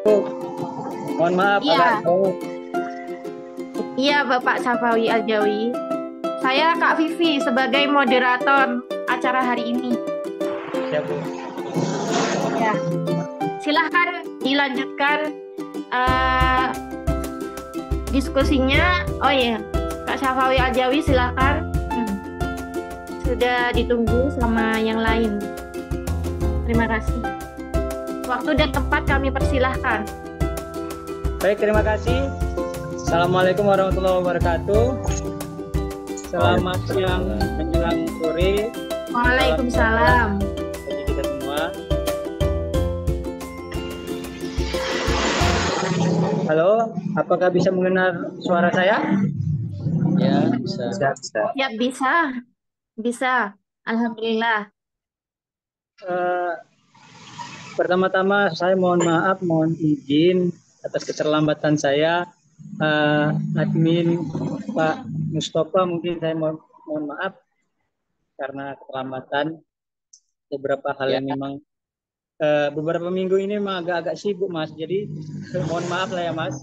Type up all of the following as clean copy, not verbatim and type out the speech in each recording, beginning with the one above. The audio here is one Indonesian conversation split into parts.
Mohon maaf agak Iya, jauh. iya Bapak Safawi Aljawi. Saya Kak Vivi sebagai moderator acara hari ini. Siap, Bu. Ya, silahkan dilanjutkan eh, diskusinya. Oh iya, Kak Safawi Aljawi silahkan. Sudah ditunggu sama yang lain. Terima kasih. Waktu dan tempat kami persilahkan. Baik, terima kasih. Assalamualaikum warahmatullahi wabarakatuh. Selamat siang menjelang sore. Salam sejahtera Waalaikumsalam. bagi kita semua. Halo, apakah bisa mendengar suara saya? Ya, bisa. Bisa. Ya bisa, bisa. Alhamdulillah. Eh, Pertama-tama saya mohon izin atas keterlambatan saya. Admin Pak Mustafa, mungkin saya mohon maaf karena keterlambatan. Beberapa hal Ya, yang memang beberapa minggu ini memang agak-agak sibuk, Mas. Jadi mohon maaf lah ya, Mas.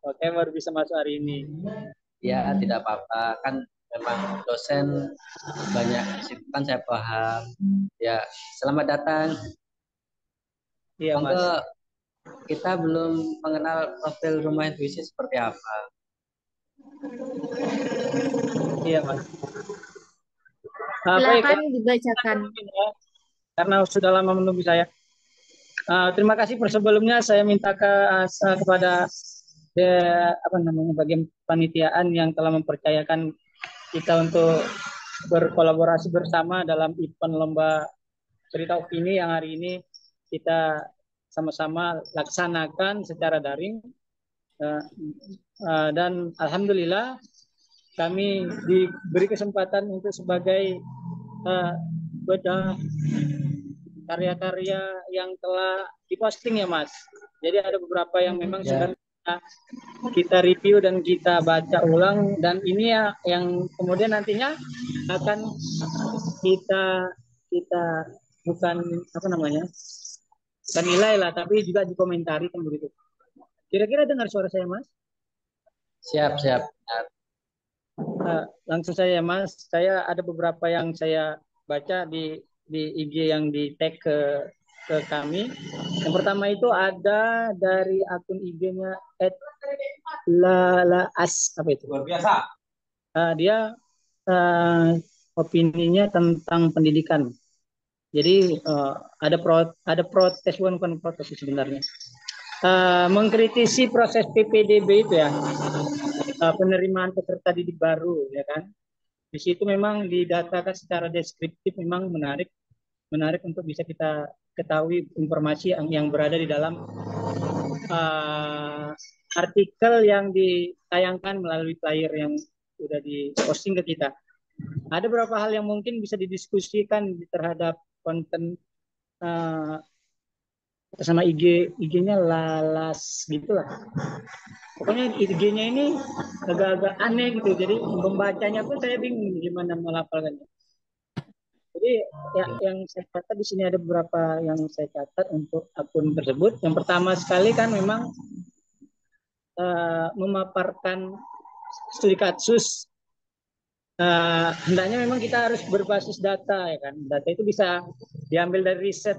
Oke, baru bisa masuk hari ini. ya tidak apa-apa. Kan memang dosen banyak kesibukan, saya paham. Ya, selamat datang. Iya, Mas. Monggo, kita belum mengenal profil rumah intuisi seperti apa. Iya, Mas. Baik, Silahkan dibacakan. karena sudah lama menunggu saya. Terima kasih sebelumnya saya minta kepada bagian panitiaan yang telah mempercayakan kita untuk berkolaborasi bersama dalam event lomba cerita opini yang hari ini kita sama-sama laksanakan secara daring. Dan alhamdulillah kami diberi kesempatan untuk sebagai bedah karya-karya yang telah diposting ya, Mas. Jadi ada beberapa yang memang sudah kita review dan kita baca ulang, dan ini ya yang kemudian nantinya akan kita kita bukan nilai lah, tapi juga dikomentari kan begitu. Kira-kira dengar suara saya, Mas? Siap, siap. Langsung saya, Mas. Saya ada beberapa yang saya baca di IG yang di tag ke kami. Yang pertama itu ada dari akun IG-nya @lalaas, apa itu? Luar biasa. Dia opininya tentang pendidikan. Jadi ada protes, bukan protes sebenarnya. Mengkritisi proses PPDB itu ya, penerimaan peserta didik baru, ya kan? Di situ memang didatakan secara deskriptif, memang menarik untuk bisa kita ketahui informasi yang berada di dalam artikel yang ditayangkan melalui player yang sudah diposting ke kita. Ada beberapa hal yang mungkin bisa didiskusikan terhadap konten sama IG-nya lalas gitulah. Pokoknya IG-nya ini agak-agak aneh gitu. Jadi membacanya pun saya bingung gimana melafalkannya. Jadi ya, yang saya catat di sini ada beberapa yang saya catat untuk akun tersebut. Yang pertama sekali kan memang memaparkan studi kasus. Hendaknya memang kita harus berbasis data, ya kan. Data itu bisa diambil dari riset.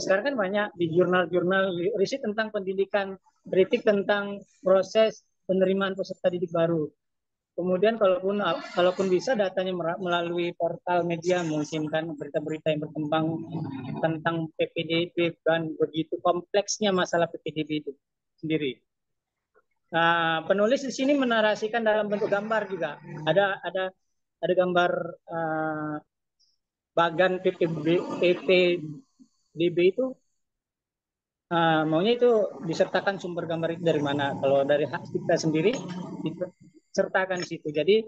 Sekarang kan banyak di jurnal-jurnal riset tentang pendidikan, kritik tentang proses penerimaan peserta didik baru. Kemudian kalaupun bisa datanya melalui portal media, mungkin kan berita-berita yang berkembang tentang PPDB dan begitu kompleksnya masalah PPDB itu sendiri. Nah, penulis di sini menarasikan dalam bentuk gambar juga. Ada gambar bagan PPDB itu, maunya itu disertakan sumber gambar itu dari mana. Kalau dari hak kita sendiri disertakan di situ. Jadi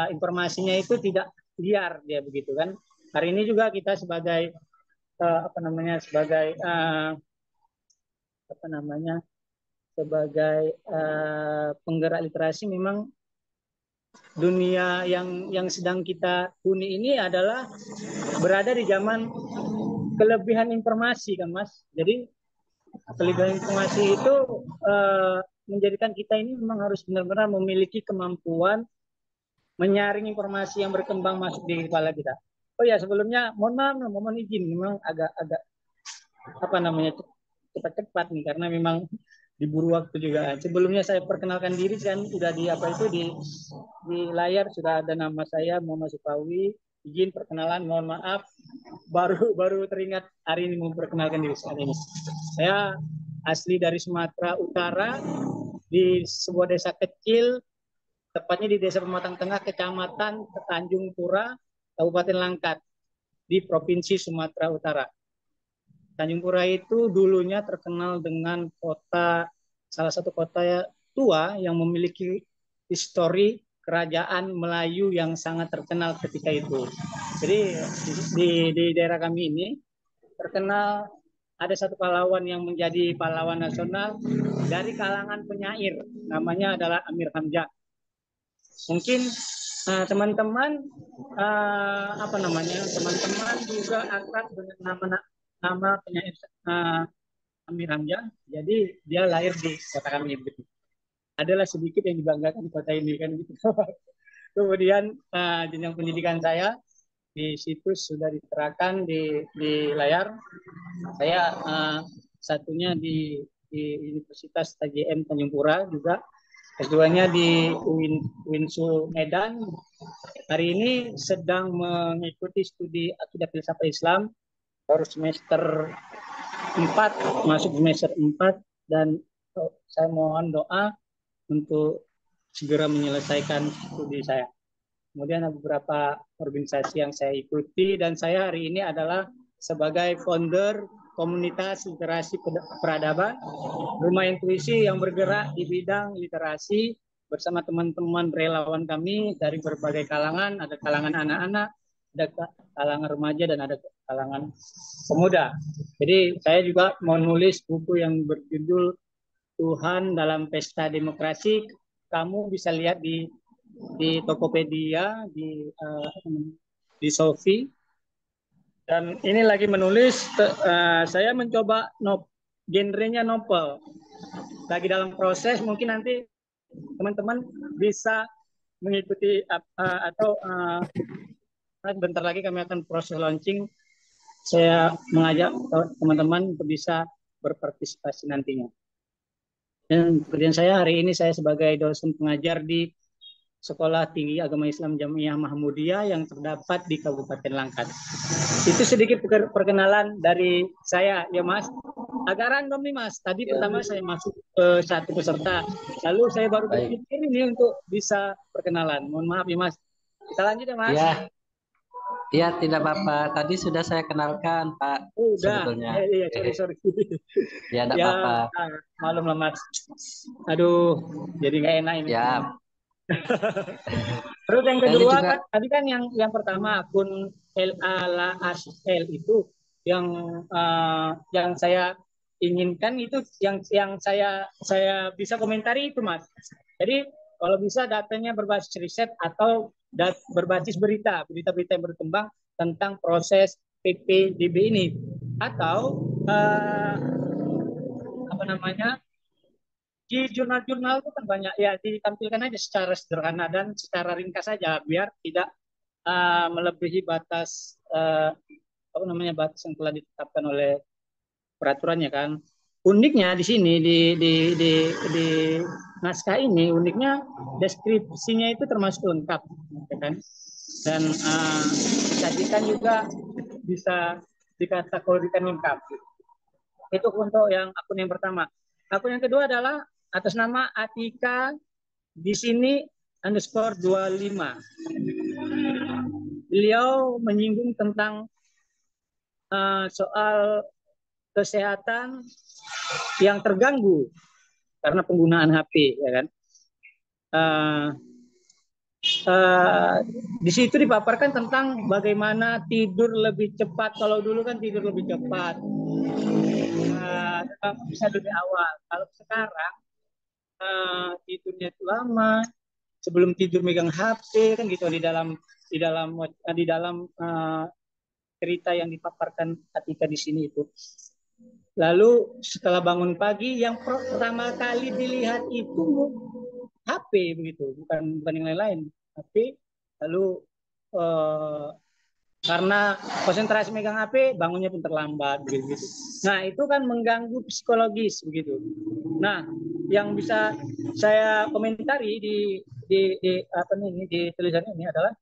informasinya itu tidak liar dia begitu kan. Hari ini juga kita sebagai penggerak literasi, memang dunia yang sedang kita huni ini adalah berada di zaman kelebihan informasi kan, Mas. Jadi kelebihan informasi itu menjadikan kita ini memang harus benar-benar memiliki kemampuan menyaring informasi yang berkembang masuk di kepala kita. Oh ya, sebelumnya mohon izin, memang agak apa namanya cepat-cepat nih karena memang diburu waktu juga. Sebelumnya saya perkenalkan diri kan sudah di apa itu di layar sudah ada nama saya Muhammad Supawi. Izin perkenalan, mohon maaf baru teringat hari ini memperkenalkan diri saat ini. Saya asli dari Sumatera Utara di sebuah desa kecil, tepatnya di Desa Pematang Tengah, Kecamatan Tanjung Pura, Kabupaten Langkat di Provinsi Sumatera Utara. Tanjung Pura itu dulunya terkenal dengan salah satu kota tua yang memiliki histori kerajaan Melayu yang sangat terkenal ketika itu. Jadi di daerah kami ini terkenal ada satu pahlawan yang menjadi pahlawan nasional dari kalangan penyair, namanya adalah Amir Hamzah. Mungkin teman-teman teman-teman juga akrab dengan nama penyair Amir Hamzah. Jadi dia lahir di kota kami. Adalah sedikit yang dibanggakan di kota ini kan gitu. Kemudian jenjang pendidikan saya di situs sudah diterakan di layar. Saya satunya di Universitas TJM Tanjung Pura juga. S2-nya di UINSU Medan. Hari ini sedang mengikuti studi Akidah Filsafat Islam baru semester 4, masuk semester 4 dan saya mohon doa untuk segera menyelesaikan studi saya. Kemudian ada beberapa organisasi yang saya ikuti dan saya hari ini adalah sebagai founder komunitas literasi peradaban Rumah Intuisi yang bergerak di bidang literasi bersama teman-teman relawan kami dari berbagai kalangan, ada kalangan anak-anak, ada kalangan remaja dan ada kalangan pemuda. Jadi saya juga menulis buku yang berjudul Tuhan dalam Pesta Demokrasi. Kamu bisa lihat di Tokopedia, di Shopee. Dan ini lagi menulis, saya mencoba genrenya novel. Lagi dalam proses, mungkin nanti teman-teman bisa mengikuti atau bentar lagi kami akan proses launching. Saya mengajak teman-teman untuk bisa berpartisipasi nantinya. Dan pekerjaan saya hari ini saya sebagai dosen pengajar di Sekolah Tinggi Agama Islam Jamiah Mahmudiyah yang terdapat di Kabupaten Langkat. Itu sedikit perkenalan dari saya ya Mas. Agak random nih Mas. Tadi pertama saya masuk ke satu peserta, lalu saya baru berpikir ini untuk bisa perkenalan. Mohon maaf ya Mas. Kita lanjut ya Mas. Iya, tidak apa-apa. Tadi sudah saya kenalkan Pak. Udah. Sebetulnya. Iya, sorry. Ya, tidak apa-apa. Malum lah Mas. Aduh, jadi nggak enak ini. Ya. Terus yang kedua juga, tadi kan yang pertama akun LAL itu yang saya inginkan itu yang saya bisa komentari itu Mas. Jadi kalau bisa datanya berbasis riset atau berbasis berita-berita yang berkembang tentang proses PPDB ini atau di jurnal-jurnal itu kan banyak ya ditampilkan aja secara sederhana dan secara ringkas saja biar tidak melebihi batas batas yang telah ditetapkan oleh peraturannya kan. Uniknya di sini di naskah ini uniknya deskripsinya itu termasuk lengkap ya kan. Dan disajikan juga bisa dikategorikan lengkap. Itu untuk yang akun yang pertama. Akun yang kedua adalah atas nama Atika di sini _25. Beliau menyinggung tentang soal kesehatan yang terganggu karena penggunaan HP, ya kan? Di situ dipaparkan tentang bagaimana tidur lebih cepat. Kalau dulu kan tidur lebih cepat, bisa lebih awal. Kalau sekarang tidurnya itu lama, sebelum tidur megang HP kan gitu di dalam cerita yang dipaparkan Atika di sini itu. Lalu setelah bangun pagi, yang pertama kali dilihat itu HP begitu, bukan yang lain-lain. HP. Lalu eh, karena konsentrasi megang HP, bangunnya pun terlambat begitu. Nah, itu kan mengganggu psikologis begitu. Nah, yang bisa saya komentari di apa nih di tulisan ini adalah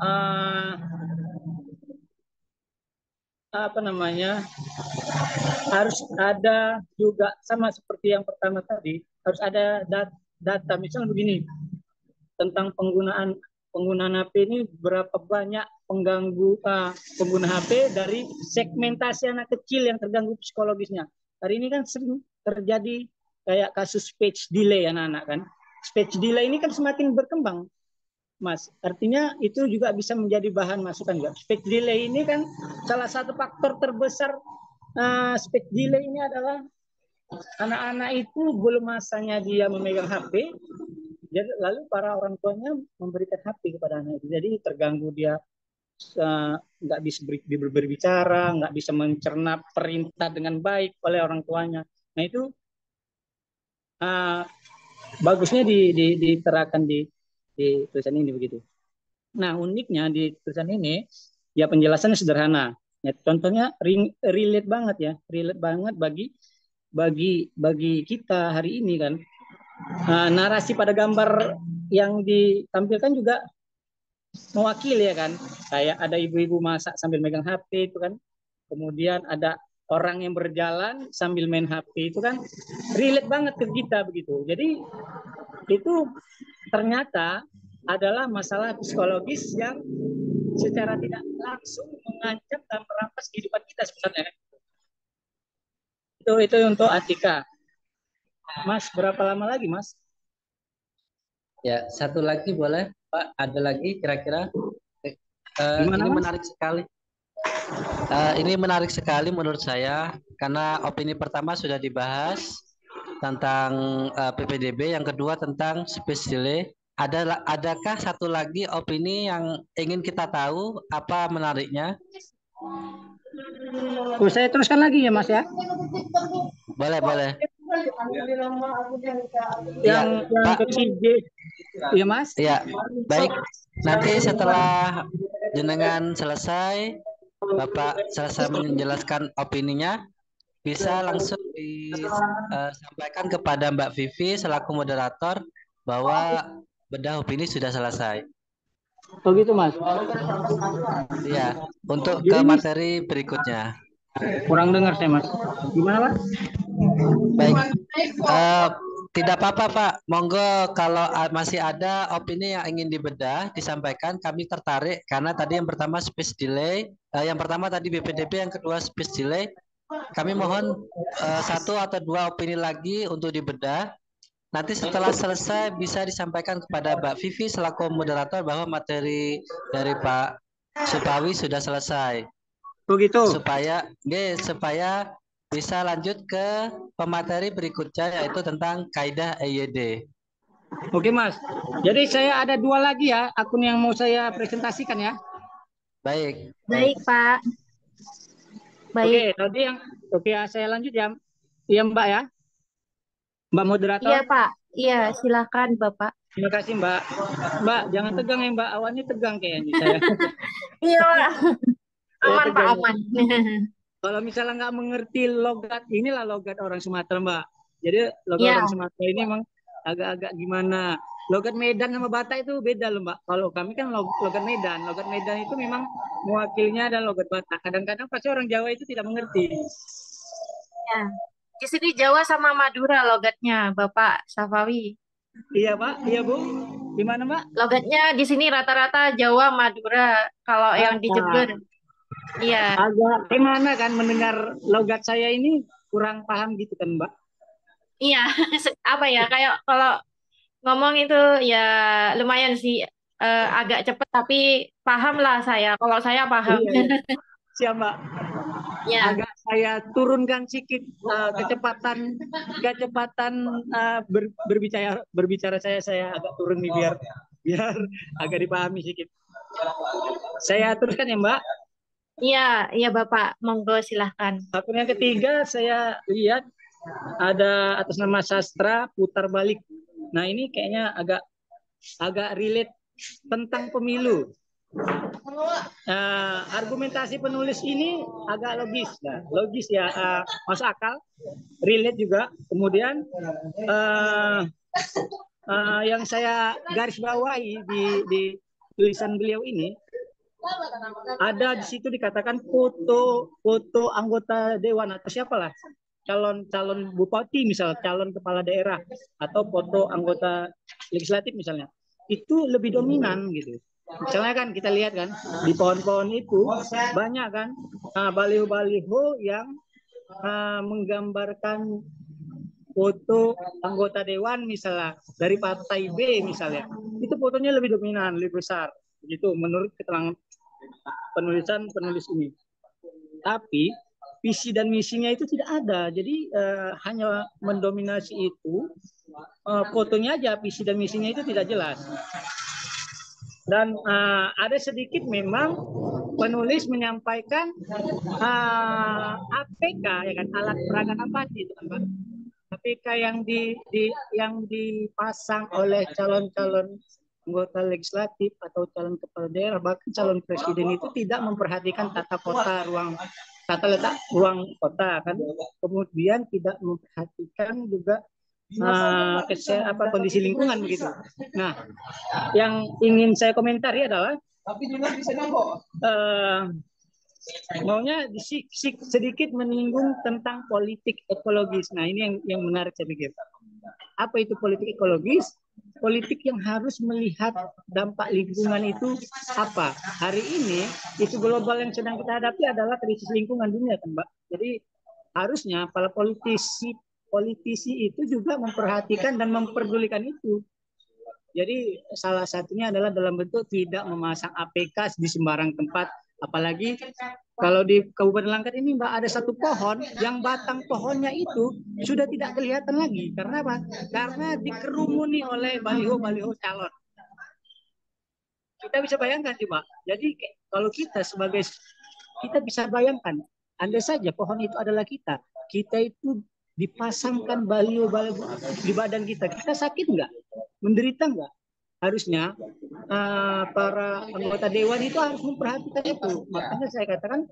uh, apa namanya, harus ada juga sama seperti yang pertama tadi, harus ada data misalnya begini tentang penggunaan HP ini, berapa banyak pengganggu pengguna HP dari segmentasi anak kecil yang terganggu psikologisnya. Hari ini kan sering terjadi kayak kasus speech delay anak-anak kan. Speech delay ini kan semakin berkembang, Mas. Artinya itu juga bisa menjadi bahan masukan juga. Speech delay ini kan salah satu faktor terbesar speech delay ini adalah anak-anak itu belum masanya dia memegang HP, jadi lalu para orang tuanya memberikan HP kepada anak itu. Jadi terganggu dia, nggak bisa berbicara, nggak bisa mencerna perintah dengan baik oleh orang tuanya. Nah itu uh, bagusnya diterapkan di tulisan ini begitu. Nah uniknya di tulisan ini ya penjelasannya sederhana. Ya, contohnya relate banget ya, relate banget bagi kita hari ini kan. Narasi pada gambar yang ditampilkan juga mewakili ya kan, kayak ada ibu-ibu masak sambil megang HP itu kan, kemudian ada orang yang berjalan sambil main HP, itu kan relate banget ke kita begitu. Jadi itu ternyata adalah masalah psikologis yang secara tidak langsung mengancam dan merampas kehidupan kita sebenarnya. Itu untuk Atika. Mas, berapa lama lagi, Mas? Ya, satu lagi boleh, Pak. Ada lagi kira-kira? Ini Mas? menarik sekali. Ini menarik sekali menurut saya karena opini pertama sudah dibahas tentang PPDB, yang kedua tentang space delay. Adakah satu lagi opini yang ingin kita tahu? Apa menariknya? Saya teruskan lagi ya Mas ya. Boleh, boleh. Yang ketiga, ya Mas. Ya, baik. Nanti setelah jenengan selesai, Bapak selesai menjelaskan opininya, bisa langsung disampaikan kepada Mbak Vivi selaku moderator bahwa bedah opini sudah selesai. Oh gitu Mas. Iya, untuk ke materi berikutnya. Kurang dengar saya Mas. Gimana Pak? Baik, tidak apa-apa Pak. Monggo kalau masih ada opini yang ingin dibedah disampaikan. Kami tertarik karena tadi yang pertama space delay, yang pertama tadi BPDB, yang kedua space delay. Kami mohon satu atau dua opini lagi untuk dibedah. Nanti setelah selesai bisa disampaikan kepada Mbak Vivi selaku moderator bahwa materi dari Pak Supawi sudah selesai. Begitu. Supaya bisa lanjut ke pemateri berikutnya, yaitu tentang kaidah EYD. Oke Mas. Jadi saya ada dua lagi ya akun yang mau saya presentasikan ya. Baik. Baik Pak. Oke, Baik. tadi saya lanjut ya. Iya Mbak ya. Mbak moderator. Iya Pak. Iya, silakan Bapak. Terima kasih Mbak. Mbak jangan tegang ya Mbak. Awalnya tegang kayaknya saya. Iya Pak. Aman Pak, aman. Kalau misalnya nggak mengerti logat, inilah logat orang Sumatera Mbak. Jadi logat orang Sumatera ini memang agak-agak gimana. Logat Medan sama Batak itu beda loh Mbak. Kalau kami kan logat Medan. Logat Medan itu memang mewakilnya adalah logat Batak. Kadang-kadang pasti orang Jawa itu tidak mengerti. Ya. Di sini Jawa sama Madura logatnya, Bapak Safawi. Iya Pak, iya Bu. Gimana Mbak? Logatnya di sini rata-rata Jawa, Madura. Kalau yang di Jember, iya. Agak gimana kan mendengar logat saya ini kurang paham gitu kan Mbak? Iya, apa ya, kayak kalau ngomong itu ya lumayan sih, agak cepet tapi paham lah saya. Kalau saya paham. Iya. Siap Mbak. Ya. Agak saya turunkan sedikit kecepatan berbicara saya agak turun nih biar agak dipahami sedikit. Saya teruskan ya Mbak. Iya, iya Bapak, monggo silahkan. Akun yang ketiga saya lihat ada atas nama Sastra Putar Balik. Nah ini kayaknya agak agak relate tentang pemilu. Argumentasi penulis ini agak logis ya, masuk akal, relate juga. Kemudian yang saya garis bawahi di tulisan beliau ini, ada di situ dikatakan foto anggota dewan atau siapalah, calon bupati misal, calon kepala daerah, atau foto anggota legislatif misalnya, itu lebih dominan gitu. Misalnya kan kita lihat kan di pohon-pohon itu banyak kan baliho-baliho yang menggambarkan foto anggota dewan misalnya dari partai B misalnya, itu fotonya lebih dominan, lebih besar begitu menurut keterangan penulis ini. Tapi visi dan misinya itu tidak ada, jadi hanya mendominasi itu, fotonya aja, visi dan misinya itu tidak jelas. Dan ada sedikit memang penulis menyampaikan APK ya kan, alat peraga kampanye itu kan Pak. APK yang dipasang oleh calon-calon anggota legislatif atau calon kepala daerah, bahkan calon presiden itu tidak memperhatikan tata kota, tata letak ruang kota kan, kemudian tidak memperhatikan juga kondisi lingkungan begitu. Nah, yang ingin saya komentari adalah maunya sedikit menyinggung tentang politik ekologis. Nah, ini yang menarik saya pikir. Apa itu politik ekologis? Politik yang harus melihat dampak lingkungan itu apa. Hari ini isu global yang sedang kita hadapi adalah krisis lingkungan dunia kan, Mbak. Jadi harusnya para politisi itu juga memperhatikan dan memperdulikan itu. Jadi salah satunya adalah dalam bentuk tidak memasang APK di sembarang tempat. Apalagi kalau di Kabupaten Langkat ini Mbak, ada satu pohon yang batang pohonnya itu sudah tidak kelihatan lagi. Karena apa? Karena dikerumuni oleh baliho-baliho calon. Kita bisa bayangkan sih Mbak. Jadi kalau kita bisa bayangkan, andai saja pohon itu adalah kita itu dipasangkan baliho-baliho di badan kita sakit nggak? Menderita nggak? Harusnya para anggota dewan itu harus memperhatikan itu. Makanya saya katakan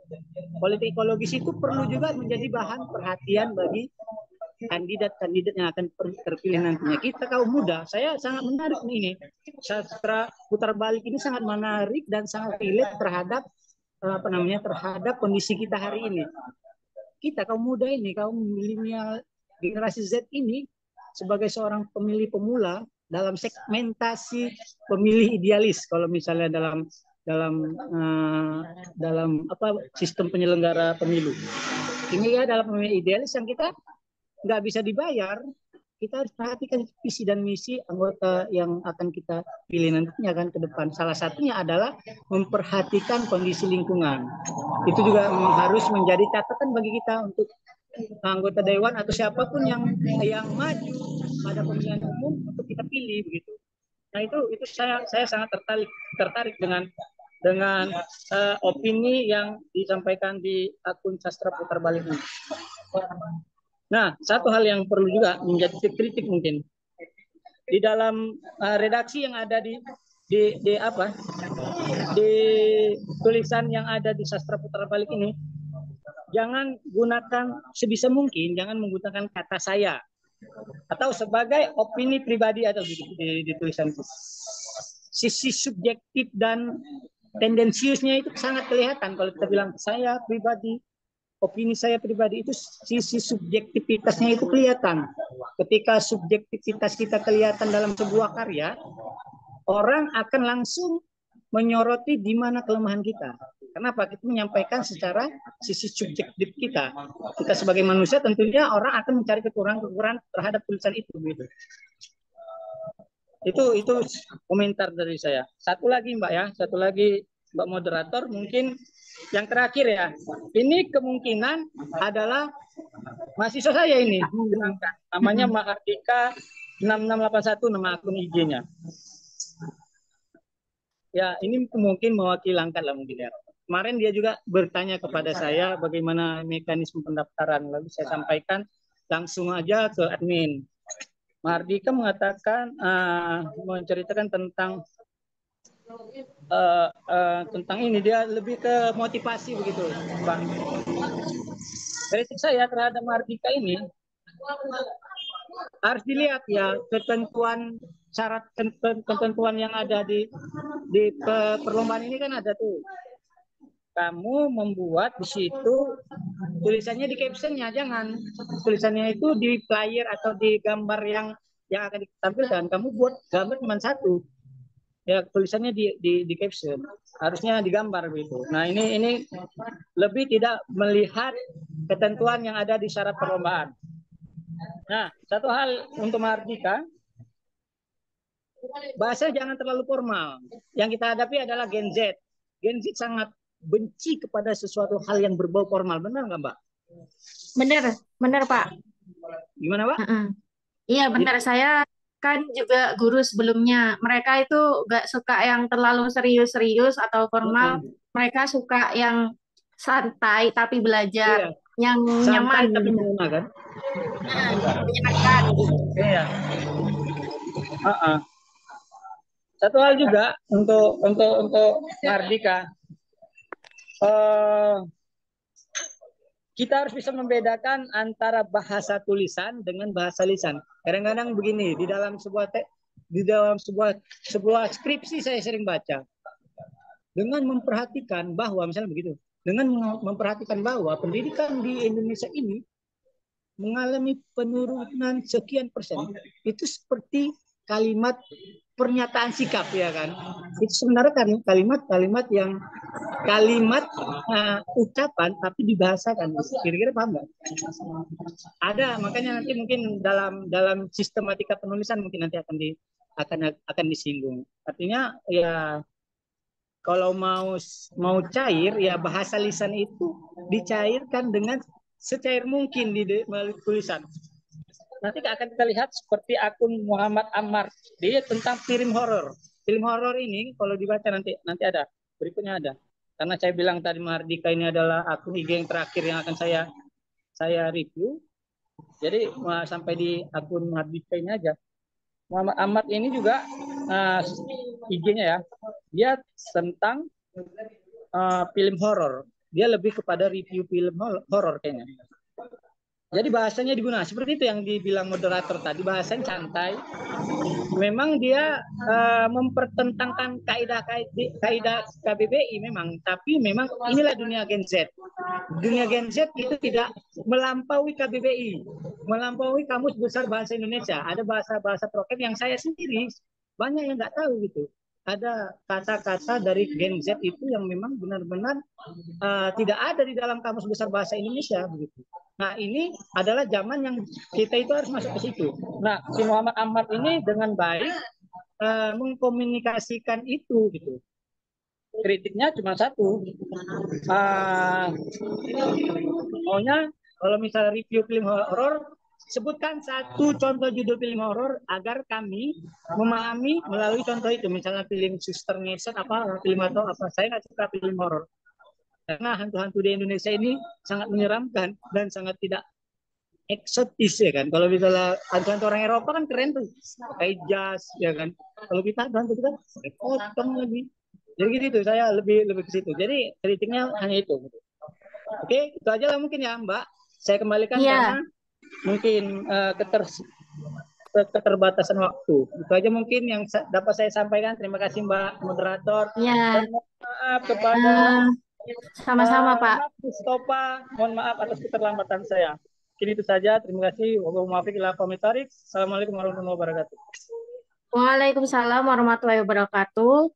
politik ekologis itu perlu juga menjadi bahan perhatian bagi kandidat-kandidat yang akan terpilih nantinya. Kita kaum muda, saya sangat menarik ini. Sastra putar balik ini sangat menarik dan sangat relate terhadap terhadap kondisi kita hari ini. Kita kaum muda ini, kaum milenial generasi Z ini, sebagai seorang pemilih pemula dalam segmentasi pemilih idealis, kalau misalnya dalam sistem penyelenggara pemilu ini ya, dalam pemilih idealis yang kita nggak bisa dibayar, kita harus perhatikan visi dan misi anggota yang akan kita pilih nantinya kan ke depan. Salah satunya adalah memperhatikan kondisi lingkungan. Itu juga harus menjadi catatan bagi kita untuk anggota dewan atau siapapun yang maju pada pemilihan umum untuk kita pilih begitu. Nah itu saya sangat tertarik dengan opini yang disampaikan di akun Sastra Putar Balik ini. Nah, satu hal yang perlu juga menjadi kritik mungkin di dalam redaksi yang ada di tulisan yang ada di Sastra Putar Balik ini, jangan gunakan sebisa mungkin, jangan menggunakan kata saya atau sebagai opini pribadi atau di tulisan itu. Sisi subjektif dan tendensiusnya itu sangat kelihatan kalau kita bilang saya pribadi, opini saya pribadi, itu sisi subjektivitasnya itu kelihatan. Ketika subjektivitas kita kelihatan dalam sebuah karya, orang akan langsung menyoroti di mana kelemahan kita. Kenapa? Kita menyampaikan secara sisi subjektif kita. Kita sebagai manusia tentunya orang akan mencari kekurangan terhadap tulisan itu. Gitu. Itu komentar dari saya. Satu lagi Mbak moderator, mungkin yang terakhir ya. Ini kemungkinan adalah mahasiswa saya ini. Namanya Mahardika 6681 nama akun IG-nya. ya ini mungkin mewakili angkat lah mungkin ya. Kemarin dia juga bertanya kepada saya bagaimana mekanisme pendaftaran, lalu saya sampaikan langsung aja ke admin. Mardika mengatakan menceritakan tentang ini, dia lebih ke motivasi begitu, Bang. Kritik saya terhadap Mardika ini harus dilihat ya ketentuan syarat ketentuan yang ada di perlombaan ini kan ada tuh. Kamu membuat di situ tulisannya di captionnya, jangan tulisannya itu di flyer atau di gambar yang akan ditampilkan. Kamu buat gambar cuma satu, ya tulisannya di caption, harusnya digambar begitu. Nah ini lebih tidak melihat ketentuan yang ada di syarat perlombaan. Nah satu hal untuk Mardika, bahasa jangan terlalu formal. Yang kita hadapi adalah Gen Z. Gen Z sangat benci kepada sesuatu hal yang berbau formal, benar nggak Mbak? Benar Pak. Gimana Pak? Iya benar, saya kan juga guru sebelumnya. Mereka itu nggak suka yang terlalu serius-serius atau formal. Mereka suka yang santai tapi belajar, yang Santai nyaman, tapi mengena kan? menyenangkan. Iya. Satu hal juga untuk Mardika, kita harus bisa membedakan antara bahasa tulisan dengan bahasa lisan. Kadang-kadang begini, di dalam sebuah skripsi saya sering baca, dengan memperhatikan bahwa misalnya begitu, dengan memperhatikan bahwa pendidikan di Indonesia ini mengalami penurunan sekian persen, itu seperti kalimat pernyataan sikap ya kan, itu sebenarnya kan kalimat yang ucapan tapi dibahasakan. Kira-kira paham nggak? Ada, makanya nanti mungkin dalam sistematika penulisan mungkin nanti akan disinggung. Artinya ya kalau mau cair ya bahasa lisan itu dicairkan dengan secair mungkin melalui tulisan. Nanti akan kita lihat seperti akun Muhammad Ammar, dia tentang film horor. Film horor ini kalau dibaca nanti ada, berikutnya ada. Karena saya bilang tadi Mardika ini adalah akun IG yang terakhir yang akan saya review. Jadi sampai di akun Mardika ini aja. Muhammad Ammar ini juga IG-nya ya, dia tentang film horor. Dia lebih kepada review film horor kayaknya. Jadi bahasanya digunakan seperti itu yang dibilang moderator tadi, bahasanya santai. Memang dia mempertentangkan kaidah KBBI memang, tapi memang inilah dunia Gen Z. Dunia Gen Z itu tidak melampaui KBBI, melampaui Kamus Besar Bahasa Indonesia. Ada bahasa-bahasa prokem yang saya sendiri banyak yang nggak tahu gitu. Ada kata-kata dari Gen Z itu yang memang benar-benar tidak ada di dalam Kamus Besar Bahasa Indonesia begitu. Nah ini adalah zaman yang kita itu harus masuk ke situ. Nah si Muhammad Ammar ini dengan baik mengkomunikasikan itu gitu. Kritiknya cuma satu. Maunya kalau misalnya review film horor, sebutkan satu contoh judul film horor agar kami memahami melalui contoh itu. Misalnya film Suster Ngeset apa film atau apa. Saya nggak suka film horor. Karena hantu-hantu di Indonesia ini sangat menyeramkan dan sangat tidak eksotis ya kan. Kalau misalnya hantu-hantu orang Eropa kan keren tuh, kayak jas ya kan. Kalau kita hantu kita potong lagi. Jadi gitu, saya lebih ke situ. Jadi kritiknya hanya itu. Oke, itu aja lah mungkin ya Mbak. Saya kembalikan karena mungkin keterbatasan waktu. Itu aja mungkin yang dapat saya sampaikan. Terima kasih Mbak moderator. Dan maaf kepada sama-sama Pak. Mustafa, mohon maaf atas keterlambatan saya. Mungkin itu saja. Terima kasih. Assalamualaikum warahmatullahi wabarakatuh. Waalaikumsalam warahmatullahi wabarakatuh.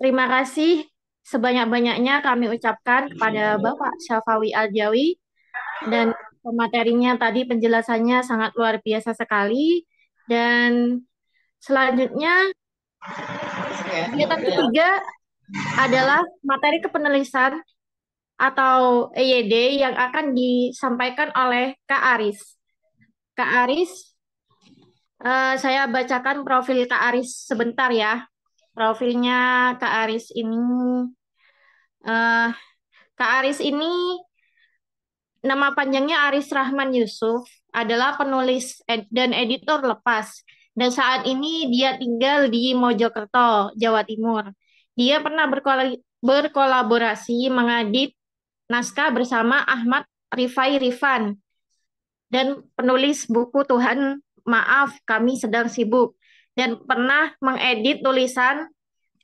Terima kasih sebanyak-banyaknya kami ucapkan kepada Bapak Syafawi Aljawi, dan materinya tadi penjelasannya sangat luar biasa sekali. Dan selanjutnya kegiatan ketiga adalah materi kepenulisan atau EYD yang akan disampaikan oleh Kak Aris. Kak Aris, saya bacakan profil Kak Aris sebentar ya. Profilnya Kak Aris ini, eh, Kak Aris ini nama panjangnya Aris Rahman Yusuf, adalah penulis dan editor lepas. Dan saat ini dia tinggal di Mojokerto, Jawa Timur. Dia pernah berkolaborasi mengedit naskah bersama Ahmad Rifai Rifan dan penulis buku Tuhan Maaf Kami Sedang Sibuk, dan pernah mengedit tulisan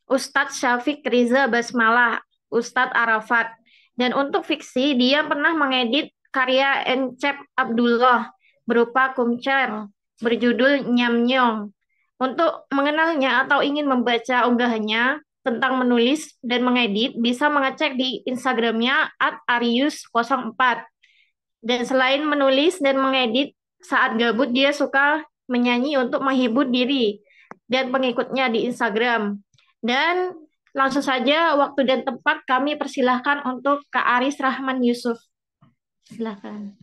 Ustadz Syafiq Riza Basmalah, Ustadz Arafat. Dan untuk fiksi, dia pernah mengedit karya Encep Abdullah berupa Kumcer berjudul Nyam Nyong. Untuk mengenalnya atau ingin membaca unggahannya tentang menulis dan mengedit, bisa mengecek di Instagramnya @arius04. Dan selain menulis dan mengedit, saat gabut dia suka menyanyi untuk menghibur diri dan pengikutnya di Instagram. Dan langsung saja waktu dan tempat kami persilahkan untuk Kak Aris Rahman Yusuf. Silakan.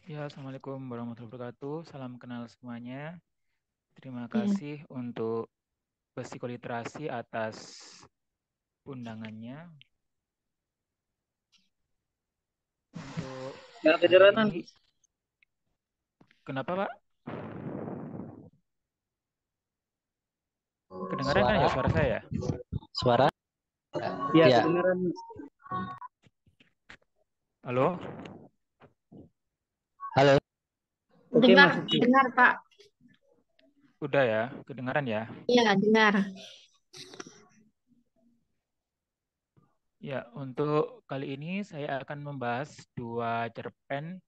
Ya, Assalamualaikum warahmatullahi wabarakatuh. Salam kenal semuanya. Terima kasih untuk Psikoliterasi atas undangannya. Untuk Ya, kedengaran. ini, kenapa Pak? Kedengaran kan ya suara saya? Suara? Ya, Ya. kedengaran. Halo? Halo. Oke, Dengar, Mas Uki. dengar Pak. Udah ya, kedengaran ya? Iya, dengar. Ya, untuk kali ini saya akan membahas 2 cerpen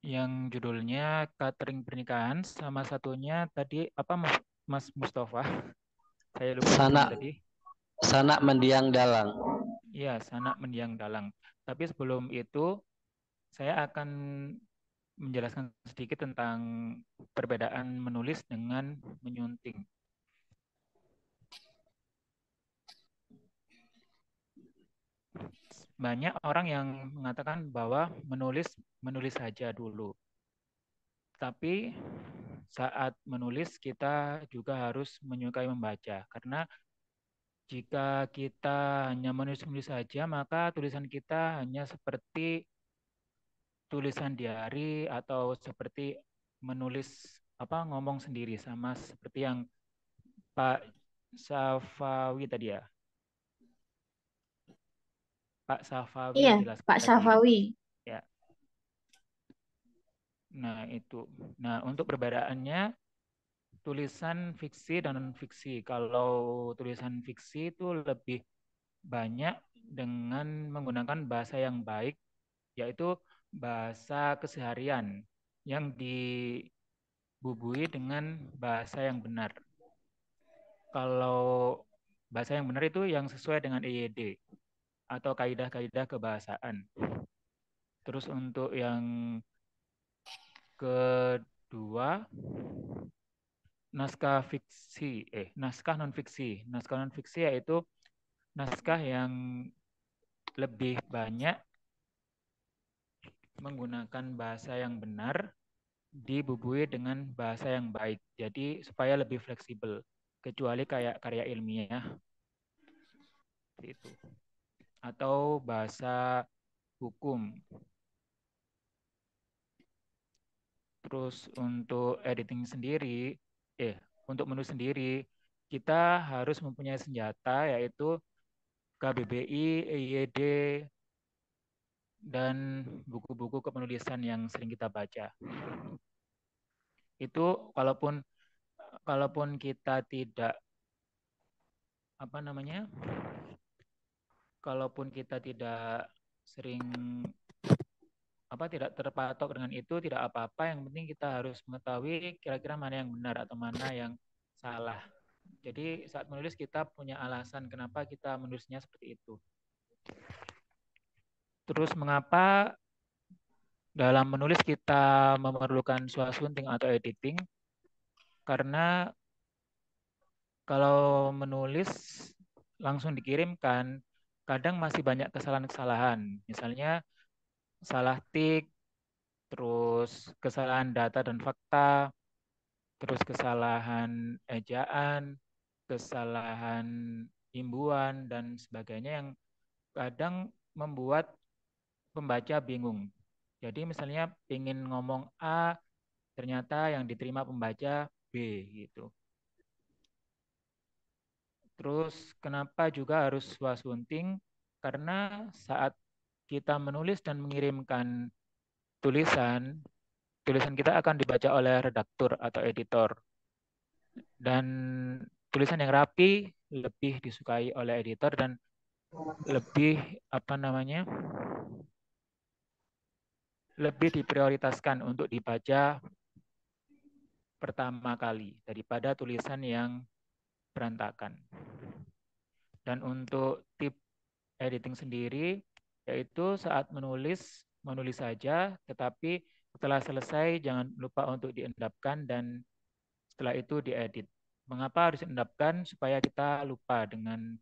yang judulnya Catering Pernikahan, sama satunya tadi apa Mas Mustafa? Saya lupa Sanak tadi. Sanak Mendiang Dalang. Iya, Sanak Mendiang Dalang. Tapi sebelum itu, saya akan menjelaskan sedikit tentang perbedaan menulis dengan menyunting. Banyak orang yang mengatakan bahwa menulis saja dulu. Tapi saat menulis kita juga harus menyukai membaca, karena jika kita hanya menulis saja, maka tulisan kita hanya seperti tulisan diari atau seperti menulis ngomong sendiri, sama seperti yang Pak Safawi tadi ya. Pak Safawi Iya, jelaskan Pak tadi. Safawi. Ya. Nah, itu. Nah, untuk perbedaannya tulisan fiksi dan non-fiksi. Kalau tulisan fiksi itu lebih banyak dengan menggunakan bahasa yang baik, yaitu bahasa keseharian yang dibubui dengan bahasa yang benar. Kalau bahasa yang benar itu yang sesuai dengan EYD atau kaidah-kaidah kebahasaan. Terus untuk yang kedua, naskah non fiksi. Naskah non fiksi yaitu naskah yang lebih banyak menggunakan bahasa yang benar dibubui dengan bahasa yang baik. Jadi supaya lebih fleksibel, kecuali kayak karya ilmiah itu. Atau bahasa hukum. Terus untuk editing sendiri, untuk menulis sendiri, kita harus mempunyai senjata yaitu KBBI, EYD, dan buku-buku kepenulisan yang sering kita baca. Itu kalaupun kita tidak kalaupun kita tidak sering tidak terpatok dengan itu, tidak apa-apa. Yang penting kita harus mengetahui kira-kira mana yang benar atau mana yang salah. Jadi saat menulis kita punya alasan kenapa kita menulisnya seperti itu. Terus mengapa dalam menulis kita memerlukan swastunting atau editing? Karena kalau menulis langsung dikirimkan, kadang masih banyak kesalahan-kesalahan. Misalnya salah tik, terus kesalahan data dan fakta, terus kesalahan ejaan, kesalahan imbuhan, dan sebagainya yang kadang membuat pembaca bingung. Jadi misalnya ingin ngomong A, ternyata yang diterima pembaca B gitu. Terus kenapa juga harus wassunting? Karena saat kita menulis dan mengirimkan tulisan, tulisan kita akan dibaca oleh redaktur atau editor. Dan tulisan yang rapi lebih disukai oleh editor dan lebih lebih diprioritaskan untuk dibaca pertama kali daripada tulisan yang berantakan. Dan untuk tip editing sendiri, yaitu saat menulis saja, tetapi setelah selesai jangan lupa untuk diendapkan dan setelah itu diedit. Mengapa harus diendapkan? Supaya kita lupa dengan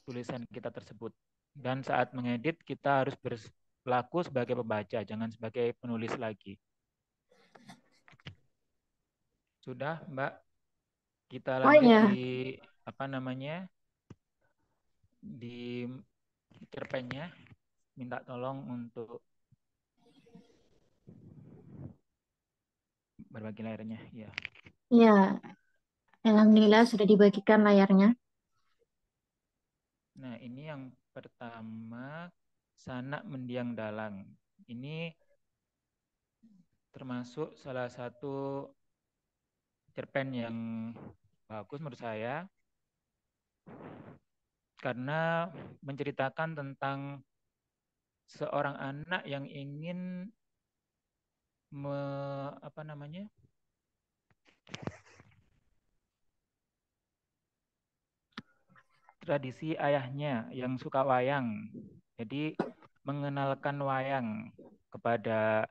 tulisan kita tersebut. Dan saat mengedit kita harus berlaku sebagai pembaca, jangan sebagai penulis lagi. Sudah, Mbak? Kita lanjut di di cerpennya. Minta tolong untuk berbagi layarnya, ya. Ya, alhamdulillah sudah dibagikan layarnya. Nah, ini yang pertama, Sanak Mendiang Dalang. Ini termasuk salah satu cerpen yang bagus menurut saya, karena menceritakan tentang seorang anak yang ingin tradisi ayahnya yang suka wayang. Jadi mengenalkan wayang kepada